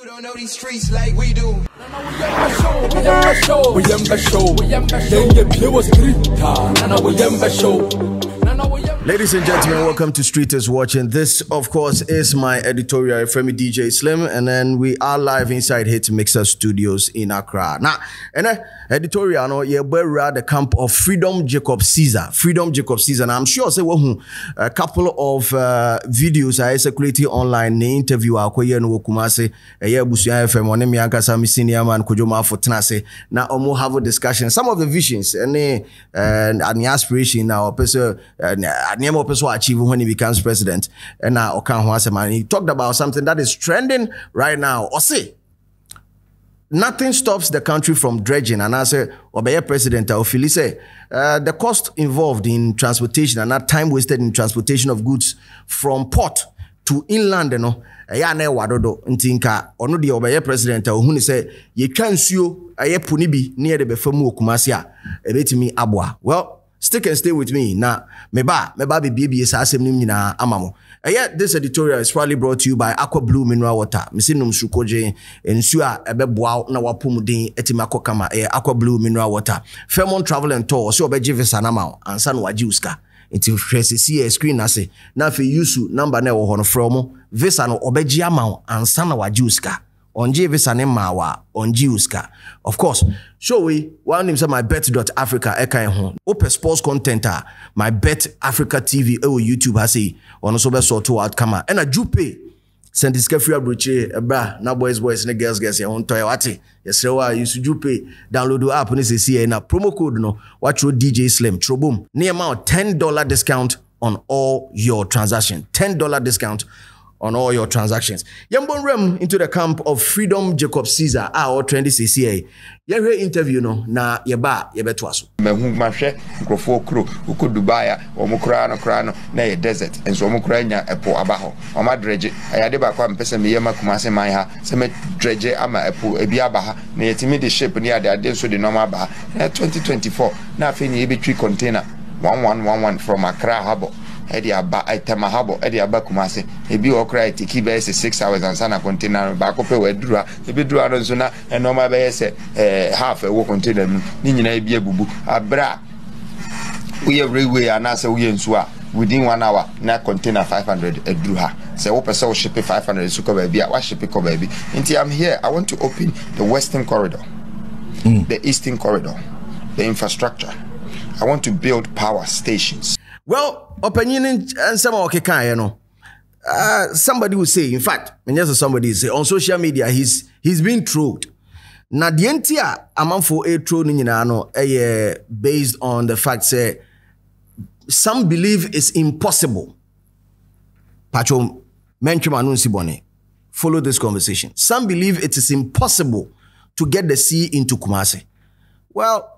You don't know these streets like we do. Ladies and gentlemen, welcome to Streeters Watching. This, of course, is my editorial from DJ Slim, and then we are live inside Hit Mixer Studios in Accra. Now, editorial, no, we're the camp of Freedom Jacob Caesar. Freedom Jacob Caesar. And I'm sure say a couple of videos I circulating online. The interview I no Kumasi, Busia FM, one Mianka Sami senior man Kujoma for Tenase. Now, we have a discussion. Some of the visions and the aspiration now, person. Niemo Peso achieve when he becomes president. And now he talked about something that is trending right now. Or say, nothing stops the country from dredging. And I say, Obey President Ofili say, the cost involved in transportation and that time wasted in transportation of goods from port to inland, you know, ya na wadodo ntinka ono de Obey President ohunu say ye twa nsuo aye ponibi near the befamu Kumasi a ebetimi aboa. Well, stick and stay with me. Now, meba be baby is asem nim nyina amamo. This editorial is probably brought to you by Aqua Blue Mineral Water. Misinum sukoje ensu a ebeboa na wapomuden etimako kama Aqua Blue Mineral Water. Fairmont Travel and Tour so obeje visa na ma ansa no waji uska. Nti hwese see screen ase na fe yusu number na wo hono from visa no obeje ama ansa na waji uska. Onji visa ne mawa onji uska. Of course, show we one name say my bet.africa eka ho. Open sports content my bet Africa TV YouTube has say on so be sort out kama. And a jupe send this free abroche ebra na boys ne girls e on toy wati. Yes wa use jupe download the app ne say na promo code no watch DJ Slim Trobum. Near amount $10 discount on all your transactions. $10 discount on all your transactions. Yambon rem into the camp of Freedom Jacob Caesar, our trendy CCA. Yere interview no na yeba yebetwaso. Mehu mahwe nkrofo kro uko Dubai omukra no na ye desert enso omukra nya epo abaho. Oma dredge ayade ba kwa mpese meyema Kumasi man ha se me dredge ama epo ebi abaha na yetimi de ship ni ade so de normal ba. 2024 na afeni ebetwi container 1111 from Accra Harbor. Edi aba itema habo edi aba Kumasi ebi okra take be 6 hours and sana container ba ko pe wedura ebi dura no so na normal be say half a wo container ni nyina ebi abubu abra we railway anase we nsu a within 1 hour na container 500 eduru ha say wo pese wo ship 500 so ko ba bia wa ship ko ba bi nti I'm here. I want to open the western corridor, the eastern corridor, the infrastructure. I want to build power stations. Well, opinion and some okay, you know. Somebody will say, in fact, and yes, somebody say on social media, he's being trolled. Now the entire amount for a trolling, you know, based on the fact say some believe it's impossible. Pacho mention follow this conversation. Some believe it is impossible to get the sea into Kumasi. Well,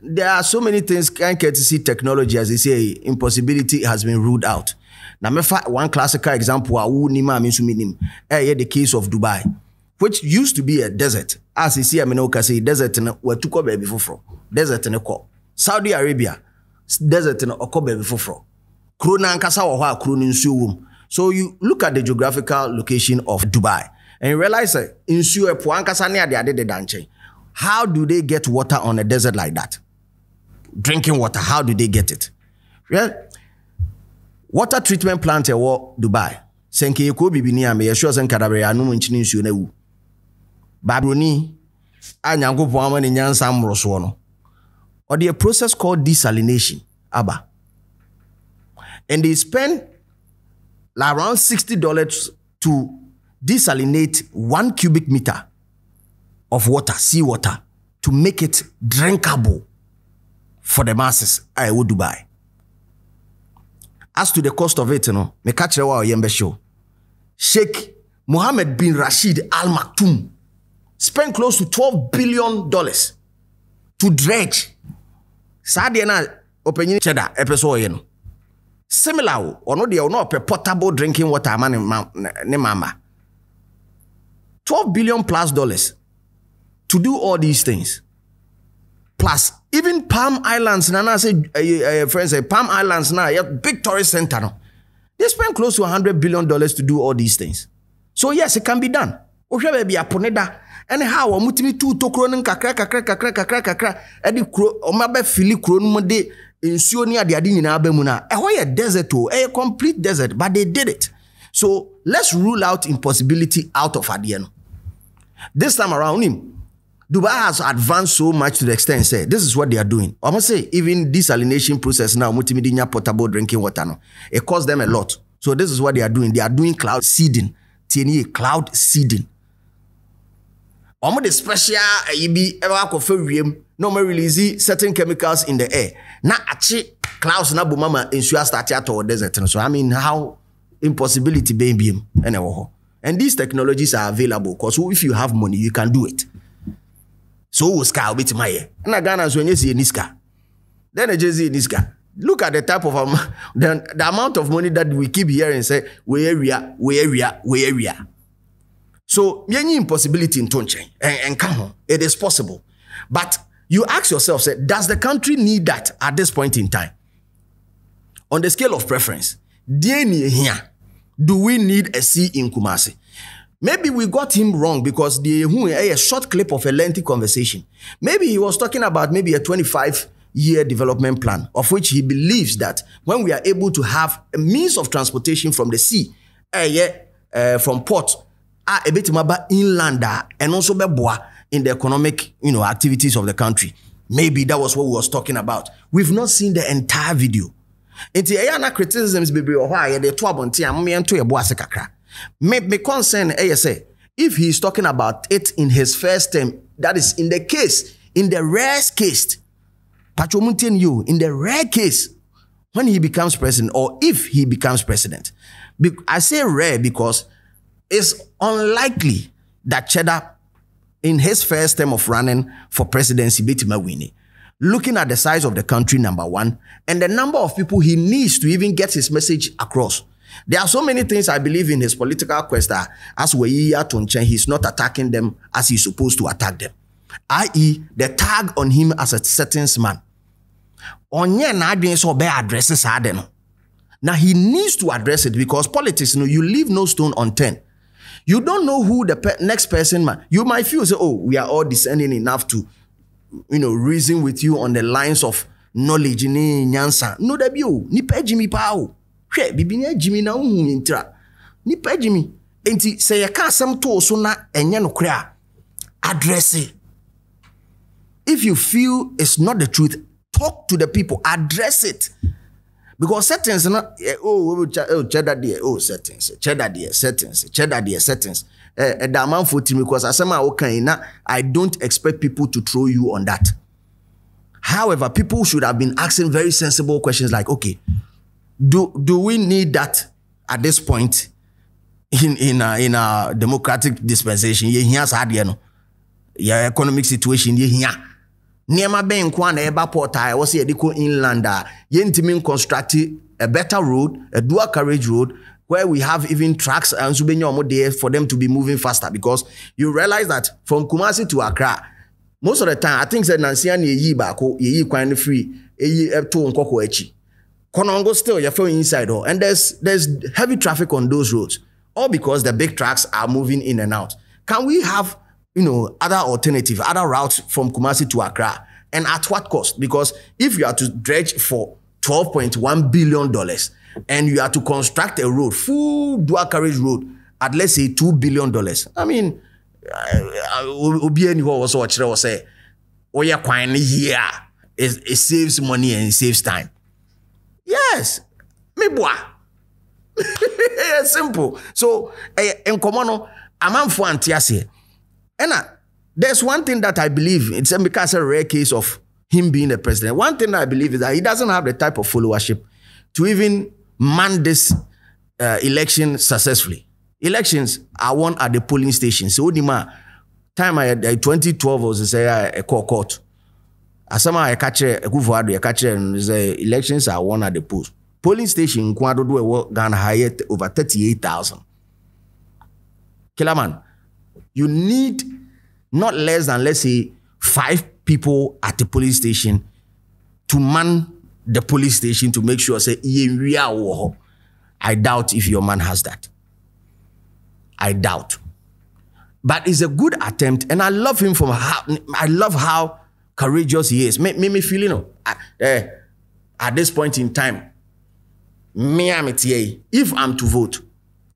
there are so many things can't get to see technology, as they say, impossibility has been ruled out. Now, one classical example, the case of Dubai, which used to be a desert. As you see, I say desert in where to come before. Desert in a call. Saudi Arabia, desert in a baby before. So you look at the geographical location of Dubai and you realize that how do they get water on a desert like that? Drinking water, how do they get it? Yeah. Water treatment plant in Dubai. Senke yeko bibini ame yesho sen kadabre anu nchini nsuo na wu. Babroni anyangopo ama ne nyansa mroso no. Or the process called desalination, aba. And they spend around $60 to desalinate 1 cubic meter of water, seawater, to make it drinkable for the masses. I would Dubai. As to the cost of it, you know, me catch the yembe show. Sheikh Mohammed bin Rashid Al Maktoum spent close to $12 billion to dredge. Sadiana opinion Cheddar episode, you know. Similar, or no, they are not potable drinking water, man, ne mama. $12 billion plus to do all these things. Plus, even Palm Islands, Nana say, friends say, Palm Islands now, big tourist center. No? They spend close to $100 billion to do all these things. So yes, it can be done. Ohwe baby aponeda and how omutimi tu tokro no kakra edi kro omaba fili kro no de nsuo ni ade nyina abamu na ehwo ye desert o a complete desert, but they did it. So let's rule out impossibility out of ade no. This time around him, Dubai has advanced so much to the extent say this is what they are doing. I must say even desalination process now multimedia potable drinking water no, it costs them a lot. So this is what they are doing. They are doing cloud seeding. TNE cloud seeding. Omo the special yibi ever ko fawiem no me release certain chemicals in the air. Na achi clouds na bomama ensure start to desert. So I mean how impossibility baby and these technologies are available because if you have money you can do it. So sky bit my na Ghana so nyesi niska. Then a jezi niska. Look at the type of the amount of money that we keep hearing say we area. So yenye impossibility in tonche and come on, it is possible. But you ask yourself, say, does the country need that at this point in time? On the scale of preference, do we need a sea in Kumasi? Maybe we got him wrong because a short clip of a lengthy conversation. Maybe he was talking about maybe a 25-year development plan, of which he believes that when we are able to have a means of transportation from the sea, from port, a bit maba inland and also in the economic, activities of the country. Maybe that was what we was talking about. We've not seen the entire video. It's criticisms baby or why the me concern if he's talking about it in his first term, that is in the case, in the rare case, in the rare case when he becomes president or if he becomes president. I say rare because it's unlikely that Cheddar, in his first term of running for presidency, betima winning. Looking at the size of the country, number one, and the number of people he needs to even get his message across. There are so many things I believe in his political quest that as he's not attacking them as he's supposed to attack them. I.e., the tag on him as a certain man. Now he needs to address it because politics, you leave no stone unturned. You don't know who the next person, you might feel, say, oh, we are all discerning enough to, reason with you on the lines of knowledge. No, that you, ni pejimi pao. She, bibinya jimi na intra. Ni pejimi. Enti, say, ya ka sam to so na enya no krea. Address it. If you feel it's not the truth, talk to the people, address it. Because settings, cheddar dear, settings, cheddar dear, settings, cheddar dear, settings. The amount for team because I don't expect people to throw you on that. However, people should have been asking very sensible questions like, okay, do we need that at this point in a democratic dispensation? Economic situation Niema ben kwana eba porta was yediko inland yentimin construct a better road, a dual carriage road where we have even tracks and subenya there for them to be moving faster because you realize that from Kumasi to Accra most of the time I think that Nansian ye bako ye kwan free to nkoko echi Konongo still you're feeling inside and there's heavy traffic on those roads all because the big trucks are moving in and out. Can we have other alternative, other routes from Kumasi to Accra, and at what cost? Because if you are to dredge for $12.1 billion and you are to construct a road, full dual carriage road at let's say $2 billion, I mean, it saves money and it saves time. Yes, me boy. Simple. So, in Komono, I'm for antiase. And there's one thing that I believe, it's because a rare case of him being the president. One thing I believe is that he doesn't have the type of followership to even man this election successfully. Elections are won at the polling station. So, time I had 2012 was a court. As some I catch a the elections are won at the polls. Polling station, Ghana hired over 38,000. Kilaman. You need not less than, let's say, 5 people at the police station to man the police station to make sure, say, I doubt if your man has that. I doubt. But it's a good attempt, and I love him I love how courageous he is. Me feel, you know, at this point in time, if I'm to vote,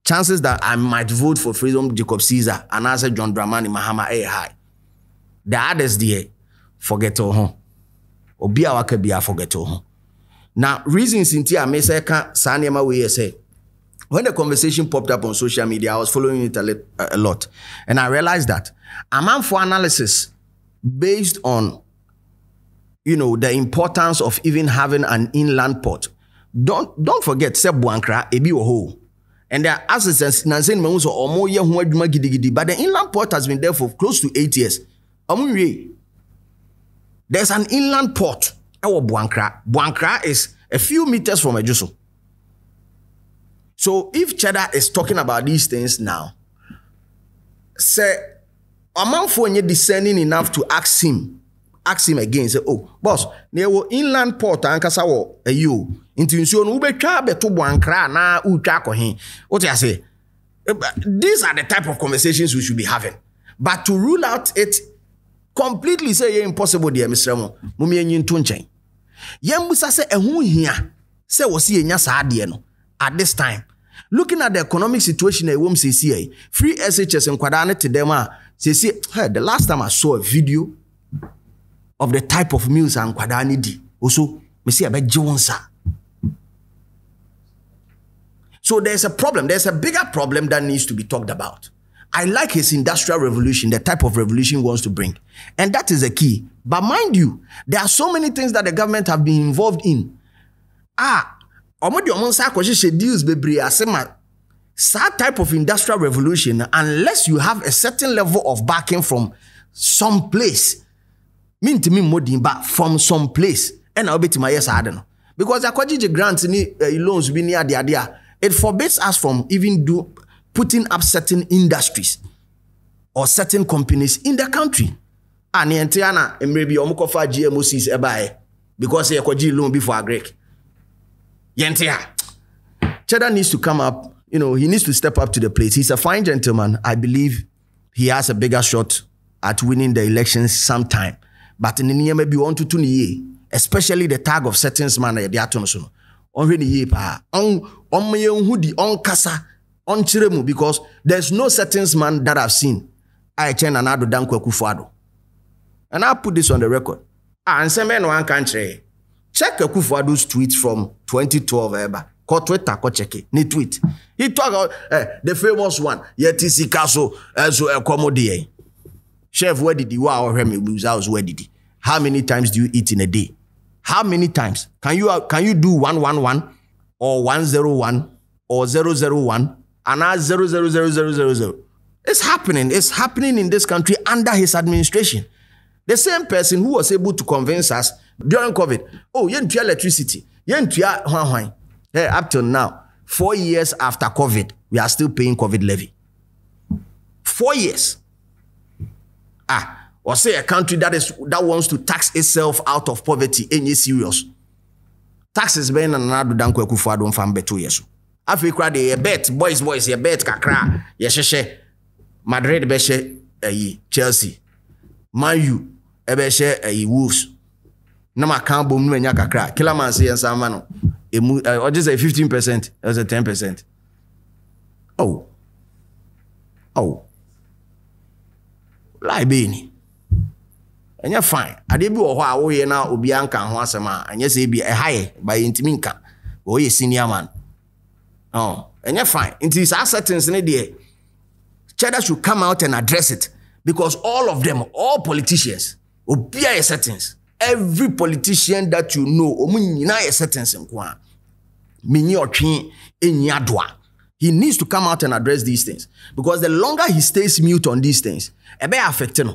chances that I might vote for Freedom Jacob Caesar and answer John Dramani Mahama high. The others there, forget to home. Obi awaka bia forget to home. Now, reasons in tia me say ka sanema we say. When the conversation popped up on social media, I was following it a lot. And I realized that a man for analysis based on, you know, the importance of even having an inland port. Don't forget, Sebuankra, Ebi Oho. And there are assets, but the inland port has been there for close to 8 years. There's an inland port. Buankra is a few meters from Ejuso. So if Cheddar is talking about these things now, say, a man for discerning enough to ask him again, say, oh, boss, there were inland port and Kasawo, you. These are the type of conversations we should be having. But to rule out it completely say impossible, dear Mr. Mo, Mummy and Tunchain. Yambusa say a who here, say was he no at this time. Looking at the economic situation a woman say free SHS and Kwadane to them say the last time I saw a video of the type of meals and Kwadane di also me see about Jonsa. So there's a problem. There's a bigger problem that needs to be talked about. I like his industrial revolution, the type of revolution he wants to bring. And that is the key. But mind you, there are so many things that the government have been involved in. That type of industrial revolution, unless you have a certain level of backing from some place, mean to me more but from some place, and I'll be to my yes, I don't know. Because the grants loans be near the idea. It forbids us from even putting up certain industries or certain companies in the country. And Yantiana and maybe Omukofa GMOCs ebae because he kwaji loan before Greek. Yantia. Cheddar needs to come up, you know, he needs to step up to the plate. He's a fine gentleman. I believe he has a bigger shot at winning the elections sometime. But in the near maybe 1 to 2 years, especially the tag of certain man at the atonosono. Because there's no certain man that I've seen. I chen anado dankwe kufuado. And I'll put this on the record. And say men one country. Check Kufuado's tweets from 2012. Ko Twitter, ko check it. Ni tweet. He talk about the famous one. Yetisi Kaso so accommodate. Chef, where did you wow him lose house? Where did he? How many times do you eat in a day? How many times? Can you do 111 or 101 or 001 and now 00000? It's happening. It's happening in this country under his administration. The same person who was able to convince us during COVID, oh, you have electricity. Hey, up till now, 4 years after COVID, we are still paying COVID levy. 4 years. Or say a country that wants to tax itself out of poverty, any serious. Taxes being another danko Kufuado on farm beto yesu. Africa de bet boys ye bet kakra ye sheshe Madrid beshe Chelsea. Man U ebeshe Wolves. Na makambo mu enya kakra. Killer man say ansama no. Or just say 15%, or say 10%. Oh. Lie beni. And you're fine. I did be a way now, Obianka, Wasama, and yes, be a high by Intiminka, or a senior man. Oh, and you're fine. It is certain in the Cheddar should come out and address it because all of them, all politicians, Obia settings. Every politician that you know, settings in Kwa, he needs to come out and address these things because the longer he stays mute on these things, it may affect him.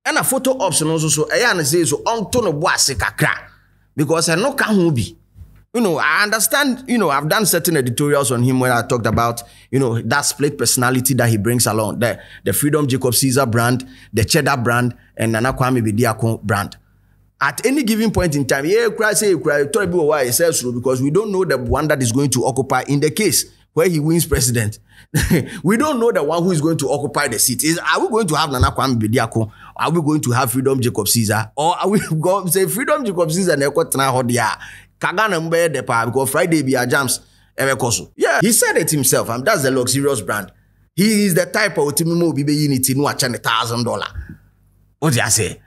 And a photo option also says so on tono boase kakra because I know can be. You know, I understand, you know, I've done certain editorials on him where I talked about, you know, that split personality that he brings along, the Freedom Jacob Caesar brand, the Cheddar brand, and Nana Kwame Bediako brand. At any given point in time, because we don't know the one that is going to occupy in the case where he wins president. We don't know the one who is going to occupy the seat. Are we going to have Nana Kwame Bediako? Are we going to have Freedom Jacob Caesar? Or are we going to say Freedom Jacob Caesar and Ekotana Hodia? Kagana Mbe de pa because Friday be a jams. Yeah, he said it himself. That's the luxurious brand. He is the type of Timimo Bibe Unity no $1,000. What do I say?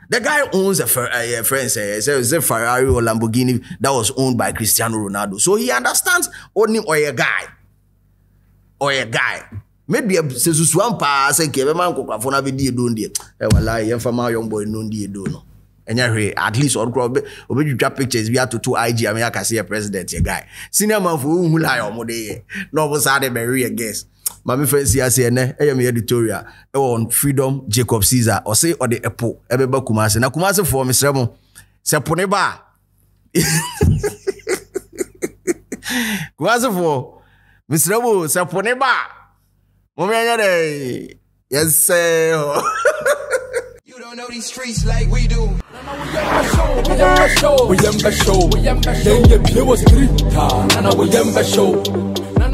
The guy owns a Ferrari or Lamborghini that was owned by Cristiano Ronaldo. So he understands owning or a guy. Maybe a Sesuswan pass and Keveman Kokafona be doing it. Young boy no no. And at least on crop, you drop pictures via to IG. I mean, I can see a president, a guy. Senior man for whom lie on Mode. No was had a very guess. My friends here say, I am editorial on Freedom Jacob Caesar or say or the Apple, Ebeba Kumasi. Now Kumasi for Mr. Remo. Saponeba. Kumasi for Mr. Remo, Saponeba. Mommy, yes, sir. You don't know these streets like we do. We am show.